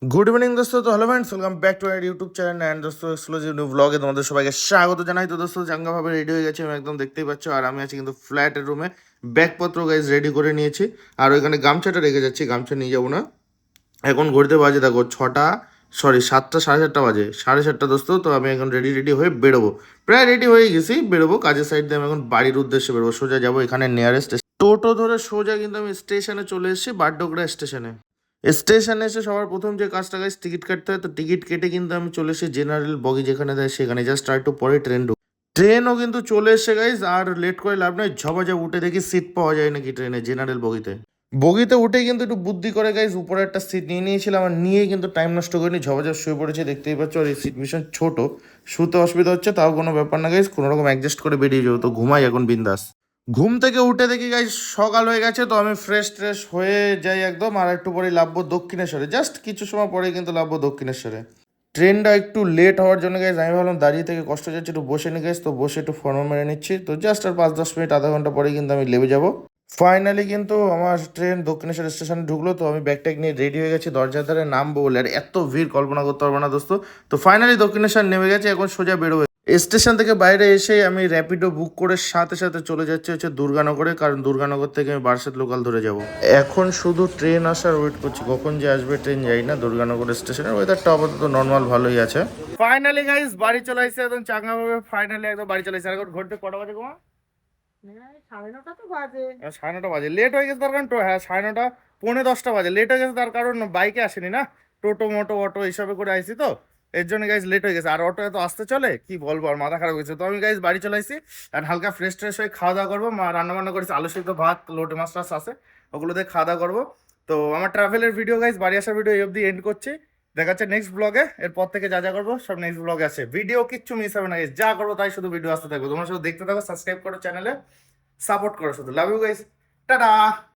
Good evening দোস্ত। তো hello friends, welcome back to our YouTube channel and দোস্ত exclusive new ব্লগে তোমাদের সবাইকে স্বাগত জানাই। তো দোস্ত চাঙ্গাভাবে রেডি হয়ে গেছি আমি, একদম দেখতেই পাচ্ছ। আর আমি আছি কিন্তু ফ্ল্যাটের রুমে, ব্যাগপত্র গাইজ রেডি করে নিয়েছি। আর ওইখানে গামছাটা রেখে যাচ্ছি, গামছা নিয়ে যাবো না। এখন ঘুরতে বাজে দেখো ছটা, সরি 7টা, সাড়ে 7টা বাজে, সাড়ে 7টা দোস্ত। তো আমি এখন রেডি হয়ে বেরোবো, প্রায় রেডি হয়ে গেছি, বেরোবো কাজের সাইড দিয়ে। আমি এখন বাড়ির উদ্দেশ্যে বেরোবো, সোজা যাবো এখানে নিয়ারেস্ট টোটো ধরে সোজা কিন্তু আমি স্টেশনে চলে এসেছি, বারডোগরা স্টেশনে। স্টেশনে এসে সবার প্রথম যে কাজটা গাইজ টিকিট কাটতে হয়। তো টিকিট কেটে কিন্তু আমি চলে এসেছি জেনারেল বগি যেখানে দেয় সেখানে, জাস্ট আর একটু পরে ট্রেনও কিন্তু চলে এসে গাইজ। আর লেট করে লাভ নয়, ঝপাঝপ উঠে দেখি সিট পাওয়া যায় নাকি ট্রেনে, জেনারেল বগিতে। বগিতে উঠে কিন্তু একটু বুদ্ধি করে গাইজ উপরে একটা সিট নিয়ে নিয়েছিলাম, আর নিয়ে কিন্তু টাইম নষ্ট করিনি, ঝপাঝপ শুয়ে পড়েছি। দেখতেই পাচ্ছ, আর এই সিট ভীষণ ছোট, শুতে অসুবিধা হচ্ছে, তাও কোনো ব্যাপার না গাইজ, কোনো রকম অ্যাডজাস্ট করে বেরিয়ে যাবো। তো ঘুমাই এখন বিন্দাস। ঘুম থেকে উঠে দেখি গাইজ সকাল হয়ে গেছে। তো আমি ফ্রেশ হয়ে যাই একদম, আর একটু পরে লাভবো দক্ষিণেশ্বরে, জাস্ট কিছু সময় পরে কিন্তু লাভবো দক্ষিণেশ্বরে। ট্রেনটা একটু লেট হওয়ার জন্য গাইজ আমি ভাবলাম দাঁড়িয়ে থেকে কষ্ট যাচ্ছে, একটু বসে নি গাইজ। তো বসে একটু ফর্ম মেরে নিচ্ছি। তো জাস্ট আর 5-10 মিনিট, আধা ঘন্টা পরে কিন্তু আমি লেবে যাব। ফাইনালি কিন্তু আমার ট্রেন দক্ষিণেশ্বর স্টেশনে ঢুকলো। তো আমি ব্যাগ ট্যাগ নিয়ে রেডি হয়ে গেছি, দরজার ধারে নামবো বলে। আর এত ভিড় কল্পনা করতে পারবো না দোস্ত। তো ফাইনালি দক্ষিণেশ্বর নেমে গেছে, এখন সোজা বেরোবে। স্টেশন থেকে বাইরে এসে আমি র্যাপিডো বুক করে সাথে সাথে চলে যাচ্ছি হচ্ছে দুর্গানগরে, কারণ দুর্গানগর থেকে আমি বারাসাত লোকাল ধরে যাব। এখন শুধু ট্রেন আসার ওয়েট করছি, কখন যে আসবে ট্রেন যাই না। দুর্গানগর স্টেশনের ওয়েদারটা আপাতত নর্মাল ভালোই আছে। ফাইনালি গাইস বাড়ি চলে আসছে একদম চাঙ্গাভাবে, ফাইনালি একদম বাড়ি চলে আসছে। এখন ঘন্টা কটা বাজে গো? হ্যাঁ, 9:30 তো বাজে। 9:30 বাজে। লেট হয়ে গেছে তার কারণ হ্যাঁ 9:30, 9:45 বাজে লেট হয়ে গেছে, তার কারণ বাইকে আসেনি না, টোটো মোটো অটো এইসবে করে আইসি। তো এর জন্য গাইজ লেট হয়ে গেছে। আর অটো এত আসতে চলে কি বলবো, আর মাথা খারাপ হয়েছে। তো আমি গাইজ বাড়ি চলে আসছি, আর হালকা ফ্রেশ হয়ে খাওয়া দাওয়া করবো। মা রান্না বান্না করেছি, আলু সিদ্ধ, ভাত, লোটে মাছ টাছ আছে, ওগুলো দিয়ে খাওয়া দাওয়া করবো। তো আমার ট্রাভেলের ভিডিও গাইজ, বাড়ি আসার ভিডিও এই অবধি এন্ড করছি। দেখা যাচ্ছে নেক্সট ব্লগে, এরপর থেকে যা যা করবো সব নেক্সট ব্লগে আছে। ভিডিও কিচ্ছু মিস হবে না গাইজ, যা করবো তাই শুধু ভিডিও আসতে থাকবে। তোমরা শুধু দেখতে থাকো, সাবস্ক্রাইব করো চ্যানেলে, সাপোর্ট করো শুধু। Love you guys, tata.